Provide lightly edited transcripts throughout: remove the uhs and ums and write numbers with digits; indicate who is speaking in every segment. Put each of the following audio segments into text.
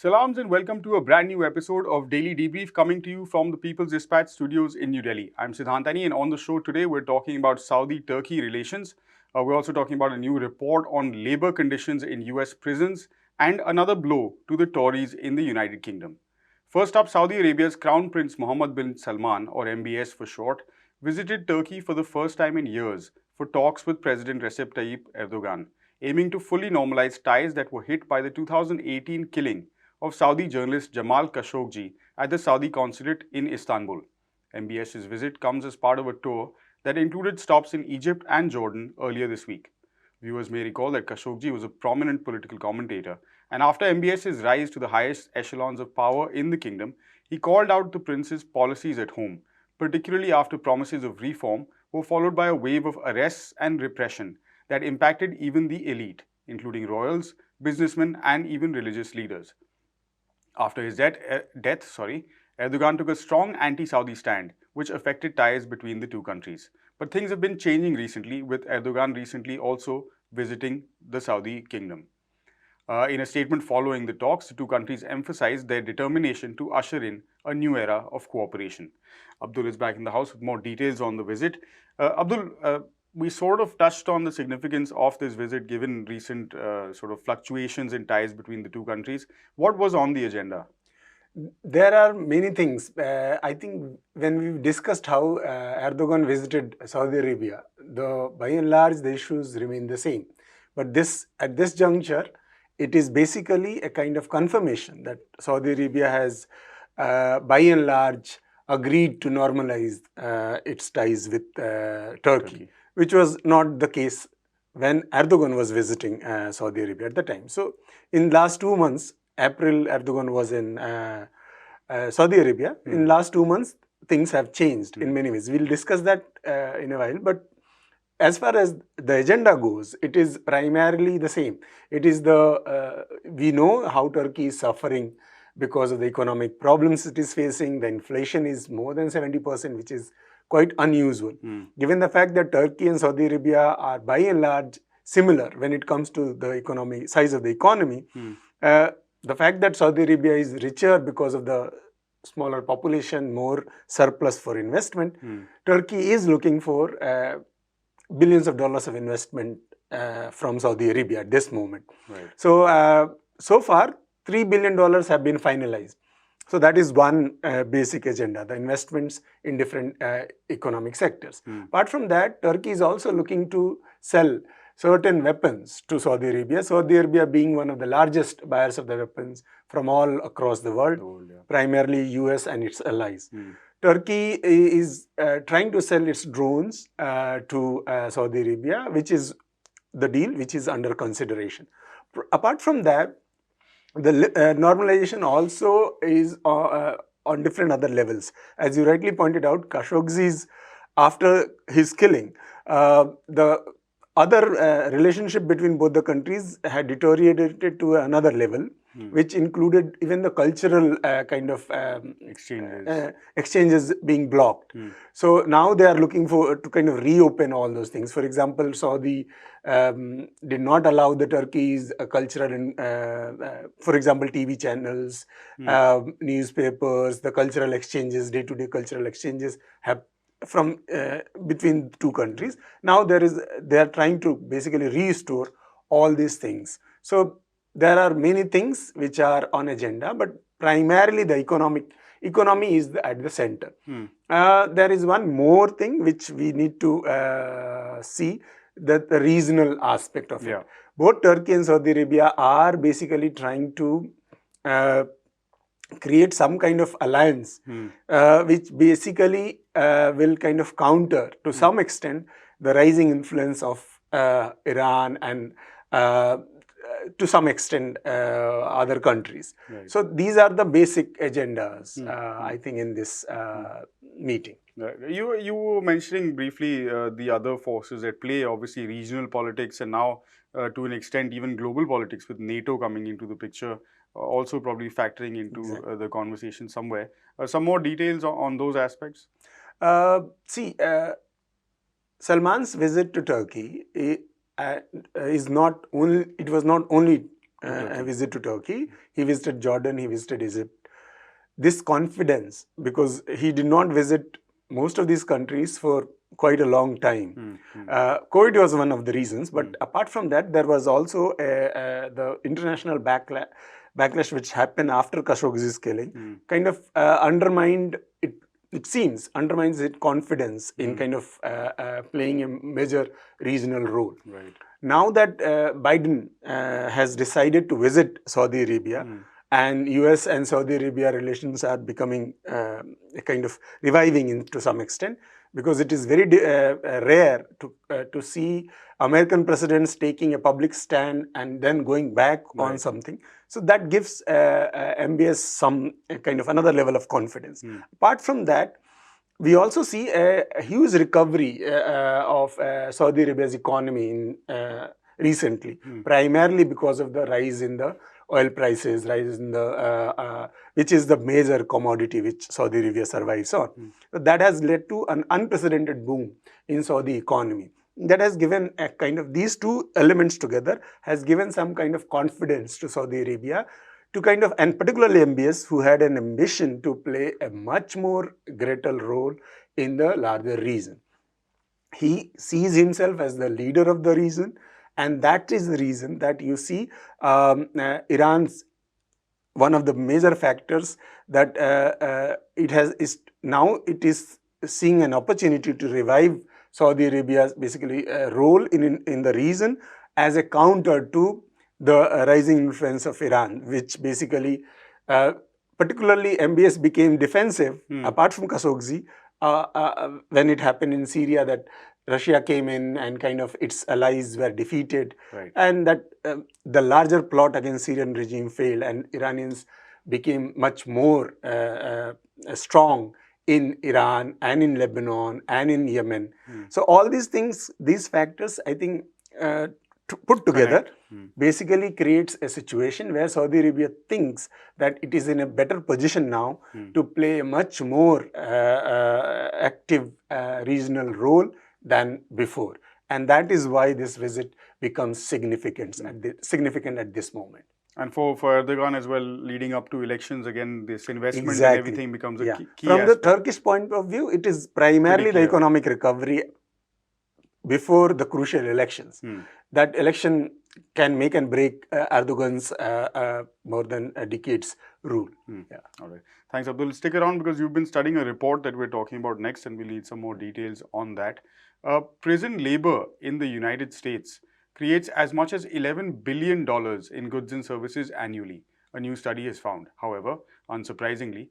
Speaker 1: Salams and welcome to a brand new episode of Daily Debrief coming to you from the People's Dispatch studios in New Delhi. I'm Siddhantani and on the show today we're talking about Saudi-Turkey relations. We're also talking about a new report on labor conditions in US prisons and another blow to the Tories in the United Kingdom. First up, Saudi Arabia's Crown Prince Mohammed bin Salman, or MBS for short, visited Turkey for the first time in years for talks with President Recep Tayyip Erdogan, aiming to fully normalize ties that were hit by the 2018 killing of Saudi journalist Jamal Khashoggi at the Saudi consulate in Istanbul. MBS's visit comes as part of a tour that included stops in Egypt and Jordan earlier this week. Viewers may recall that Khashoggi was a prominent political commentator, and after MBS's rise to the highest echelons of power in the kingdom, he called out the prince's policies at home, particularly after promises of reform were followed by a wave of arrests and repression that impacted even the elite, including royals, businessmen, and even religious leaders. After his death, Erdogan took a strong anti-Saudi stand, which affected ties between the two countries. But things have been changing recently, with Erdogan recently also visiting the Saudi kingdom. In a statement following the talks, the two countries emphasized their determination to usher in a new era of cooperation. Abdul is back in the house with more details on the visit. Abdul, we sort of touched on the significance of this visit given recent sort of fluctuations in ties between the two countries. What was on the agenda?
Speaker 2: There are many things. I think when we discussed how Erdogan visited Saudi Arabia, by and large the issues remain the same. But at this juncture, it is basically a kind of confirmation that Saudi Arabia has by and large agreed to normalize its ties with Turkey, which was not the case when Erdogan was visiting Saudi Arabia at the time. So in last 2 months, April, Erdogan was in Saudi Arabia. In last 2 months, things have changed in many ways. We'll discuss that in a while. But as far as the agenda goes, it is primarily the same. It is we know how Turkey is suffering because of the economic problems it is facing. The inflation is more than 70%, which is quite unusual. Given the fact that Turkey and Saudi Arabia are by and large similar when it comes to the size of the economy, the fact that Saudi Arabia is richer because of the smaller population, more surplus for investment, Turkey is looking for billions of dollars of investment from Saudi Arabia at this moment.
Speaker 1: Right.
Speaker 2: So, so far, $3 billion have been finalized. So that is one basic agenda, the investments in different economic sectors. Apart from that, Turkey is also looking to sell certain weapons to Saudi Arabia, Saudi Arabia being one of the largest buyers of the weapons from all across the world, primarily US and its allies. Turkey is trying to sell its drones to Saudi Arabia, which is the deal which is under consideration. Apart from that, the normalization also is on different other levels. As you rightly pointed out, Khashoggi's, after his killing, the other relationship between both the countries had deteriorated to another level, which included even the cultural kind of exchanges being blocked. So now they are looking to kind of reopen all those things. For example, Saudi did not allow the Turkey's cultural, for example, TV channels, newspapers, the cultural exchanges, day-to-day cultural exchanges have from between two countries. Now they are trying to basically restore all these things. So there are many things which are on agenda, but primarily the economy is at the center. There is one more thing which we need to see, the regional aspect of it. Both Turkey and Saudi Arabia are basically trying to create some kind of alliance which basically will kind of counter to some extent the rising influence of Iran and to some extent other countries. Right. So these are the basic agendas I think in this meeting.
Speaker 1: You were mentioning briefly the other forces at play, obviously regional politics and now to an extent even global politics with NATO coming into the picture, also probably factoring into the conversation somewhere. Some more details on those aspects?
Speaker 2: Salman's visit to Turkey was not only
Speaker 1: Turkey.
Speaker 2: visit to Turkey. He visited Jordan, he visited Egypt. This confidence, because he did not visit most of these countries for quite a long time. COVID was one of the reasons, but apart from that, there was also the international backlash which happened after Khashoggi's killing, kind of undermined it. It seems undermines its confidence in kind of playing a major regional role.
Speaker 1: Right.
Speaker 2: Now that Biden has decided to visit Saudi Arabia, and US and Saudi Arabia relations are becoming kind of reviving to some extent, because it is very rare to see American presidents taking a public stand and then going back on something. So that gives MBS some kind of another level of confidence. Apart from that, we also see a huge recovery of Saudi Arabia's economy recently, primarily because of the rise in the oil prices, rise in the which is the major commodity which Saudi Arabia survives on. So that has led to an unprecedented boom in Saudi economy. That has given a kind of, these two elements together has given some kind of confidence to Saudi Arabia to kind of, and particularly MBS, who had an ambition to play a much more greater role in the larger region. He sees himself as the leader of the region, and that is the reason that you see Iran's, one of the major factors that it is seeing an opportunity to revive Saudi Arabia's basically role in the region as a counter to the rising influence of Iran, which basically, particularly MBS became defensive, apart from Khashoggi, when it happened in Syria that Russia came in and kind of its allies were defeated, and that the larger plot against Syrian regime failed, and Iranians became much more strong in Iran and in Lebanon and in Yemen. So all these things, these factors, I think, put together basically creates a situation where Saudi Arabia thinks that it is in a better position now to play a much more active regional role than before. And that is why this visit becomes significant at this moment.
Speaker 1: And for Erdogan as well, leading up to elections, again, this investment and everything becomes a key
Speaker 2: From
Speaker 1: aspect.
Speaker 2: the Turkish point of view, it is primarily the economic recovery before the crucial elections. That election can make and break Erdogan's more than a decade's rule.
Speaker 1: All right. Thanks, Abdul. Stick around because you've been studying a report that we're talking about next, and we'll need some more details on that. Prison labor in the United States creates as much as $11 billion in goods and services annually, a new study has found. However, unsurprisingly,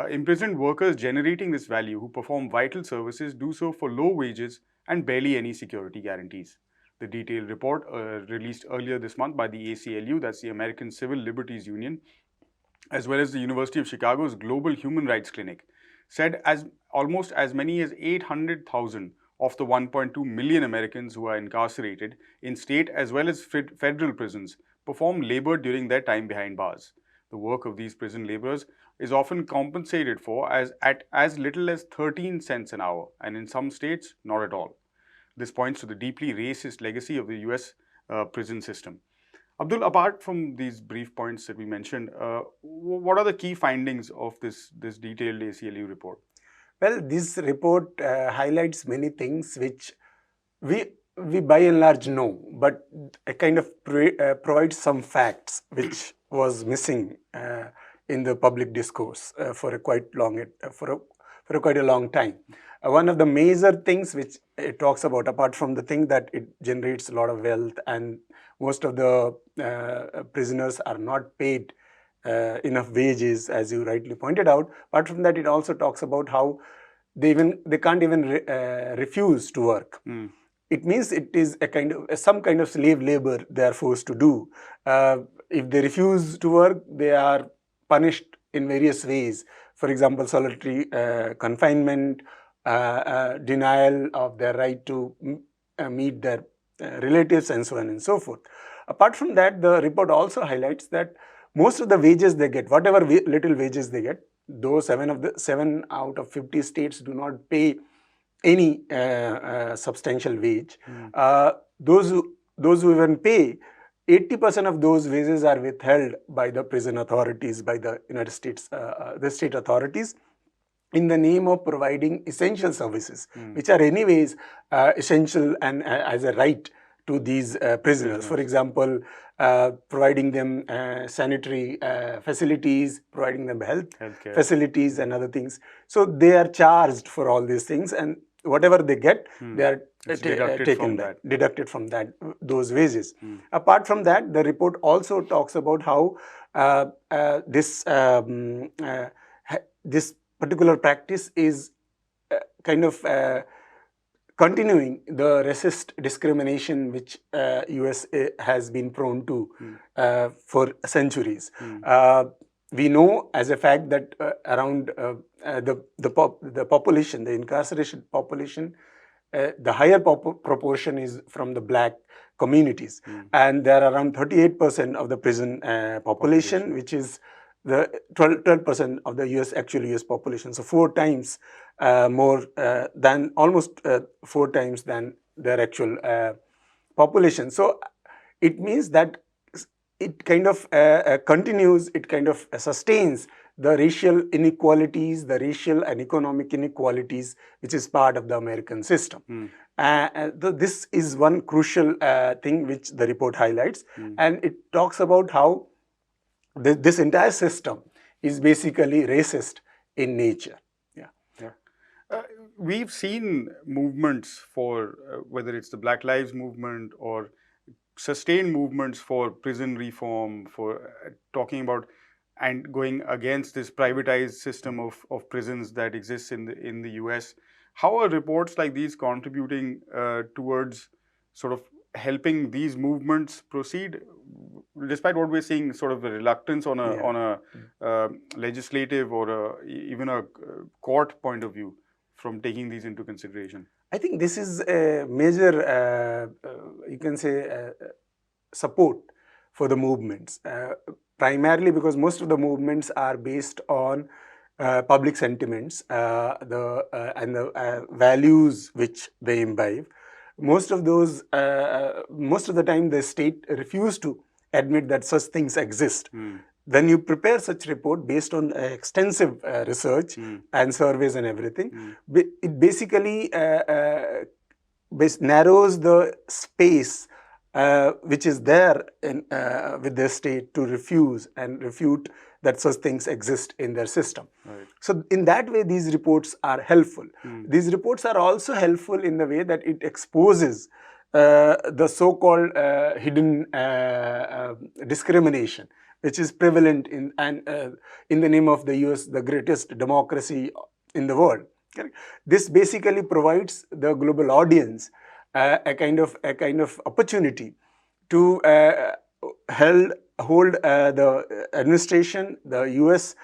Speaker 1: imprisoned workers generating this value who perform vital services do so for low wages and barely any security guarantees. The detailed report released earlier this month by the ACLU, that's the American Civil Liberties Union, as well as the University of Chicago's Global Human Rights Clinic, said almost as many as 800,000 of the 1.2 million Americans who are incarcerated in state as well as federal prisons perform labor during their time behind bars. The work of these prison laborers is often compensated for at as little as 13 cents an hour, and in some states, not at all. This points to the deeply racist legacy of the US prison system. Abdul, apart from these brief points that we mentioned, what are the key findings of this detailed ACLU report?
Speaker 2: Well, this report highlights many things which we by and large know, but kind of provides some facts which was missing in the public discourse for quite a long time. One of the major things which it talks about, apart from the thing that it generates a lot of wealth and most of the prisoners are not paid enough wages, as you rightly pointed out. Apart from that, it also talks about how they can't even refuse to work. It means it is some kind of slave labor they are forced to do. If they refuse to work, they are punished in various ways. For example, solitary confinement, denial of their right to meet their relatives, and so on and so forth. Apart from that, the report also highlights that most of the wages they get, whatever little wages they get, though 7 out of 50 states do not pay any substantial wage, those who even pay 80% of those wages are withheld by the prison authorities, by the United States, the state authorities, in the name of providing essential services, which are anyways essential and as a right to these prisoners. For example, providing them sanitary facilities, providing them
Speaker 1: Healthcare
Speaker 2: facilities and other things. So they are charged for all these things, and whatever they get, they are deducted from that those wages. Apart from that, the report also talks about how this particular practice is kind of continuing the racist discrimination which US has been prone to for centuries. We know as a fact that around the population, the incarceration population, the higher proportion is from the black communities, and there are around 38% of the prison population, which is the 12% of the US population. So 4 times more than, almost 4 times than their actual population. So it means that it kind of continues, it kind of sustains the racial inequalities, the racial and economic inequalities, which is part of the American system. This is one crucial thing which the report highlights, and it talks about how this entire system is basically racist in nature.
Speaker 1: We've seen movements for whether it's the Black Lives Movement or sustained movements for prison reform, for talking about and going against this privatized system of prisons that exists in the US. How are reports like these contributing towards sort of helping these movements proceed, despite what we're seeing, sort of the reluctance on a legislative or even a court point of view from taking these into consideration?
Speaker 2: I think this is a major, you can say, support for the movements, primarily because most of the movements are based on public sentiments and the values which they imbibe. Most of the time, the state refuse to admit that such things exist. When you prepare such report based on extensive research and surveys and everything, it basically narrows the space which is there with the state to refuse and refute that such things exist in their system. So in that way, these reports are helpful. These reports are also helpful in the way that it exposes the so-called hidden discrimination, which is prevalent in the name of the US, the greatest democracy in the world. This basically provides the global audience a kind of opportunity to hold the administration, the US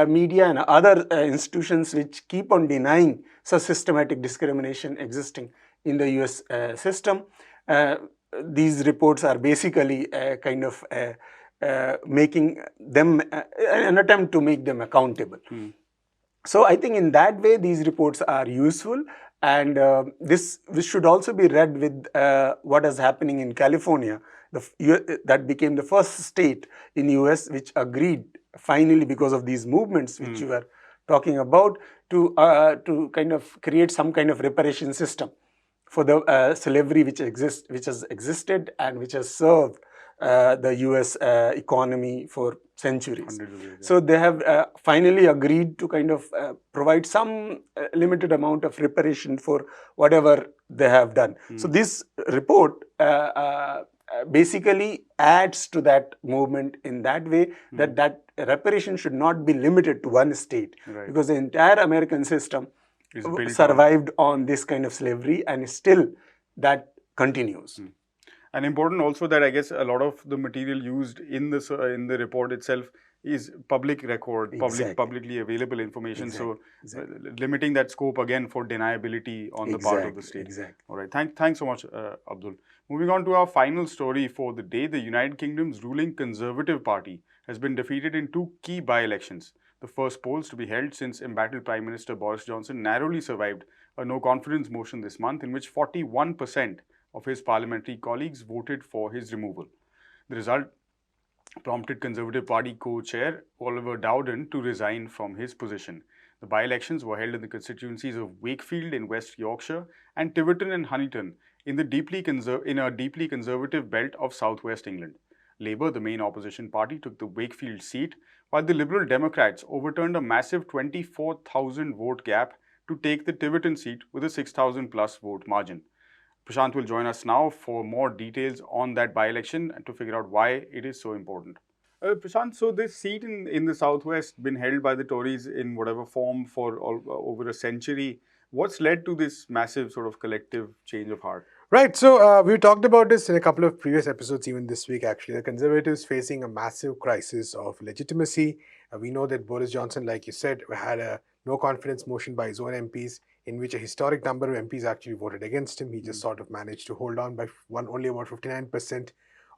Speaker 2: media and other institutions which keep on denying such systematic discrimination existing in the US system. These reports are basically kind of making them an attempt to make them accountable. So I think in that way these reports are useful, and this should also be read with what is happening in California. That became the first state in US which agreed finally, because of these movements which you were talking about, to kind of create some kind of reparation system for the slavery which has existed and which has served the US economy for centuries. So they have finally agreed to kind of provide some limited amount of reparation for whatever they have done. So this report basically adds to that movement in that way, that reparation should not be limited to one state, because the entire American system survived on this kind of slavery, and still that continues.
Speaker 1: And important also that I guess a lot of the material used in the report itself is public record, publicly available information. So limiting that scope again for deniability on the part of the state. All right. Thanks so much, Abdul. Moving on to our final story for the day, the United Kingdom's ruling Conservative Party has been defeated in 2 key by-elections. The first polls to be held since embattled Prime Minister Boris Johnson narrowly survived a no-confidence motion this month, in which 41% of his parliamentary colleagues voted for his removal. The result prompted Conservative Party co-chair Oliver Dowden to resign from his position. The by-elections were held in the constituencies of Wakefield in West Yorkshire and Tiverton and Honiton in a deeply conservative belt of southwest England. Labour, the main opposition party, took the Wakefield seat, while the Liberal Democrats overturned a massive 24,000 vote gap to take the Tiverton seat with a 6,000 plus vote margin. Prashant will join us now for more details on that by-election and to figure out why it is so important. Prashant, so this seat in the southwest been held by the Tories in whatever form for over a century. What's led to this massive sort of collective change of heart?
Speaker 3: Right. So we talked about this in a couple of previous episodes, even this week, actually. The Conservatives facing a massive crisis of legitimacy. We know that Boris Johnson, like you said, had a no confidence motion by his own MPs, in which a historic number of MPs actually voted against him. He just sort of managed to hold on by only about 59%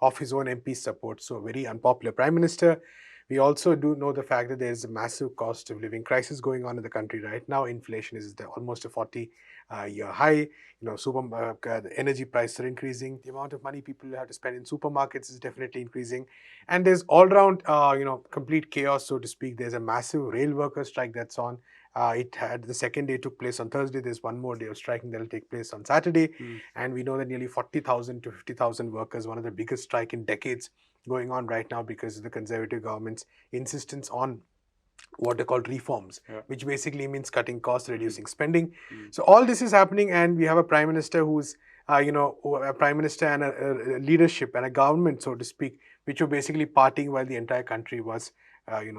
Speaker 3: of his own MPs' support. So a very unpopular prime minister. We also do know the fact that there is a massive cost of living crisis going on in the country right now. Inflation is almost a 40-year high. The energy prices are increasing. The amount of money people have to spend in supermarkets is definitely increasing. And there's all-round, complete chaos, so to speak. There's a massive rail worker strike that's on. The second day took place on Thursday. There's one more day of striking that will take place on Saturday. And we know that nearly 40,000 to 50,000 workers, one of the biggest strike in decades, going on right now because of the Conservative government's insistence on what they call reforms, which basically means cutting costs, reducing spending. So all this is happening, and we have a prime minister who's, a prime minister and a leadership and a government, so to speak, which were basically partying while the entire country was,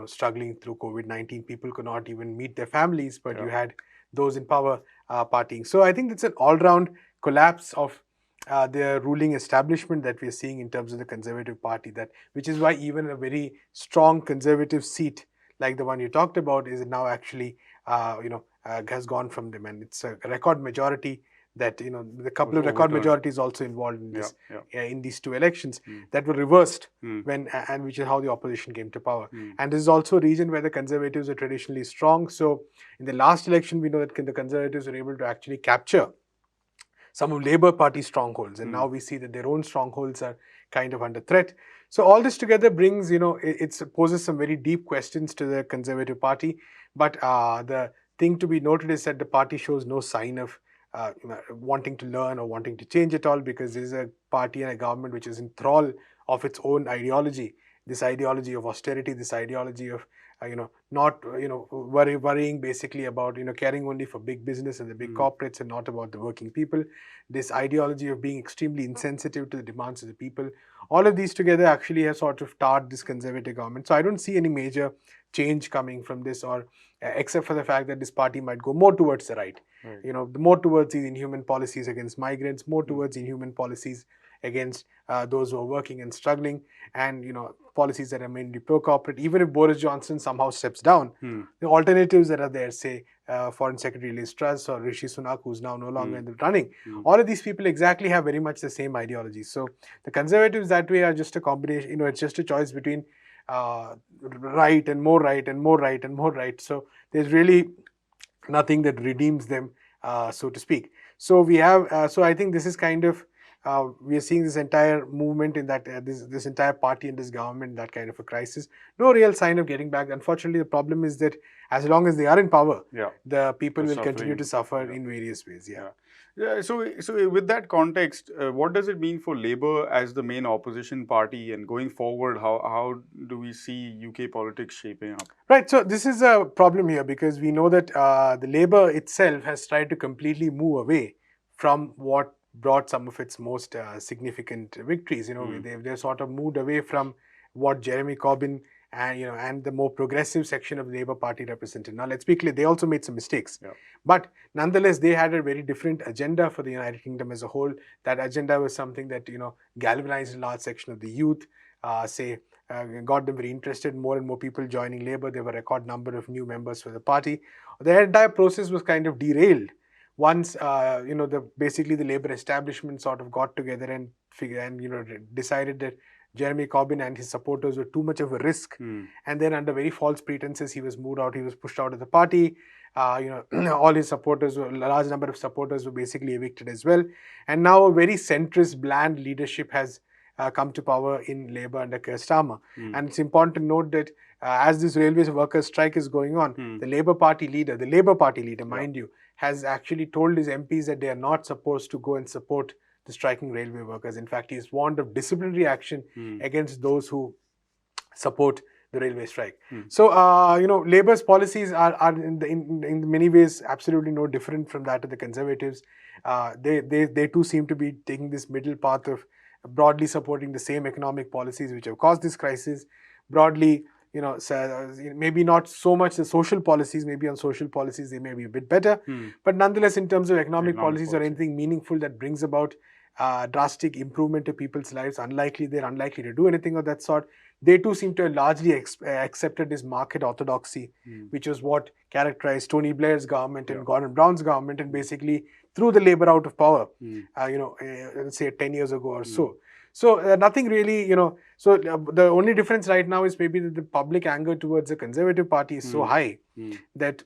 Speaker 3: struggling through COVID-19. People could not even meet their families, but you had those in power partying. So I think it's an all-round collapse of the ruling establishment that we're seeing in terms of the Conservative Party, which is why even a very strong Conservative seat like the one you talked about is now actually has gone from them, and it's a record majority that the couple of record majorities also involved in this in these two elections that were reversed and which is how the opposition came to power. And this is also a region where the Conservatives are traditionally strong. So in the last election, we know that the Conservatives were able to actually capture some of Labour Party strongholds, and now we see that their own strongholds are kind of under threat. So all this together brings, it poses some very deep questions to the Conservative Party. But the thing to be noted is that the party shows no sign of wanting to learn or wanting to change at all, because this is a party and a government which is in thrall of its own ideology. This ideology of austerity, this ideology of not worrying basically about caring only for big business and the big corporates and not about the working people. This ideology of being extremely insensitive to the demands of the people. All of these together actually have sort of tarred this Conservative government. So I don't see any major change coming from this, or except for the fact that this party might go more towards the right. More towards these inhuman policies against migrants, more towards inhuman policies against those who are working and struggling, and policies that are mainly pro-corporate. Even if Boris Johnson somehow steps down, the alternatives that are there, say Foreign Secretary Liz Truss or Rishi Sunak, who's now no longer in the running, all of these people exactly have very much the same ideology. So the Conservatives that way are just a combination, it's just a choice between right and more right and more right and more right. So there's really nothing that redeems them, so to speak. So we have, so I think this is kind of, we are seeing this entire movement in that, this entire party and this government, that kind of a crisis. No real sign of getting back. Unfortunately, the problem is that as long as they are in power, the people will continue to suffer in various ways.
Speaker 1: So with that context, what does it mean for Labour as the main opposition party, and going forward, how do we see UK politics shaping up?
Speaker 3: Right. So this is a problem here, because we know that the Labour itself has tried to completely move away from what brought some of its most significant victories. They've sort of moved away from what Jeremy Corbyn and the more progressive section of the Labour Party represented. Now, let's be clear, they also made some mistakes. But nonetheless, they had a very different agenda for the United Kingdom as a whole. That agenda was something that, galvanized a large section of the youth, got them very interested, more and more people joining Labour. There were a record number of new members for the party. The entire process was kind of derailed once, basically the Labour establishment sort of got together and decided that Jeremy Corbyn and his supporters were too much of a risk. And then under very false pretenses, he was moved out, he was pushed out of the party. All his supporters, a large number of supporters were basically evicted as well. And now a very centrist, bland leadership has come to power in Labour under Keir Starmer. And it's important to note that as this railways workers' strike is going on, the Labour Party leader, mind you, has actually told his MPs that they are not supposed to go and support the striking railway workers. In fact, he's warned of disciplinary action against those who support the railway strike. So, Labour's policies are in many ways absolutely no different from that of the Conservatives. They too seem to be taking this middle path of broadly supporting the same economic policies which have caused this crisis. Broadly, maybe not so much the social policies, maybe on social policies they may be a bit better, but nonetheless in terms of economic policies or anything meaningful that brings about drastic improvement to people's lives, they're unlikely to do anything of that sort. They too seem to have largely accepted this market orthodoxy, which was what characterized Tony Blair's government and Gordon Brown's government, and basically threw the Labour out of power, let's say 10 years ago or so. So nothing really, the only difference right now is maybe that the public anger towards the Conservative Party is so high that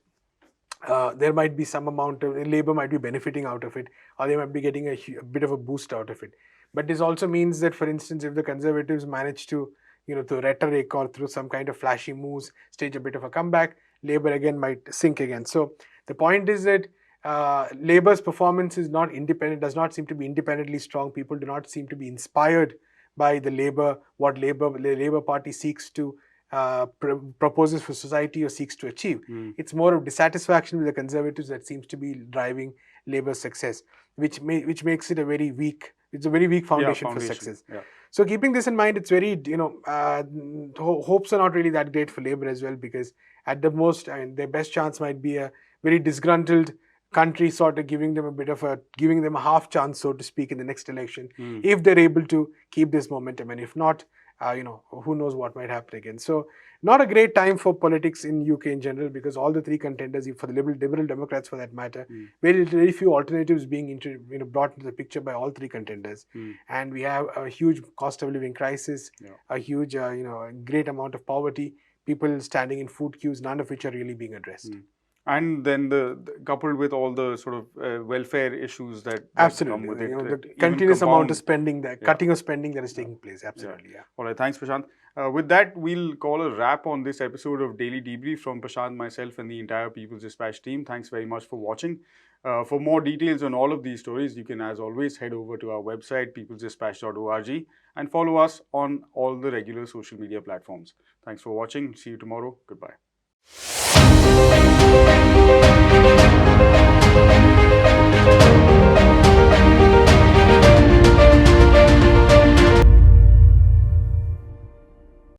Speaker 3: there might be some amount of, Labour might be benefiting out of it, or they might be getting a bit of a boost out of it. But this also means that, for instance, if the Conservatives manage to, through rhetoric or through some kind of flashy moves, stage a bit of a comeback, Labour again might sink again. So the point is that Labour's performance is not independent, does not seem to be independently strong. People do not seem to be inspired by the what the Labour Party seeks to proposes for society or seeks to achieve. It's more of dissatisfaction with the Conservatives that seems to be driving Labour's success, which makes it a very weak foundation for success.
Speaker 1: Yeah.
Speaker 3: So keeping this in mind, it's very, hopes are not really that great for Labour as well, because at the most, their best chance might be a very disgruntled country sort of giving them a half chance, so to speak, in the next election, if they're able to keep this momentum. And if not, who knows what might happen again. So not a great time for politics in UK in general, because all the three contenders, for the Liberal Democrats for that matter, very few alternatives being brought into the picture by all three contenders. And we have a huge cost of living crisis, a huge, great amount of poverty, people standing in food queues, none of which are really being addressed.
Speaker 1: And then coupled with all the sort of welfare issues that
Speaker 3: absolutely
Speaker 1: come with it,
Speaker 3: the continuous amount of spending, cutting of spending that is taking place. Absolutely,
Speaker 1: All right, thanks, Prashant. With that, we'll call a wrap on this episode of Daily Debrief from Prashant, myself, and the entire People's Dispatch team. Thanks very much for watching. For more details on all of these stories, you can, as always, head over to our website, peoplesdispatch.org, and follow us on all the regular social media platforms. Thanks for watching. See you tomorrow. Goodbye.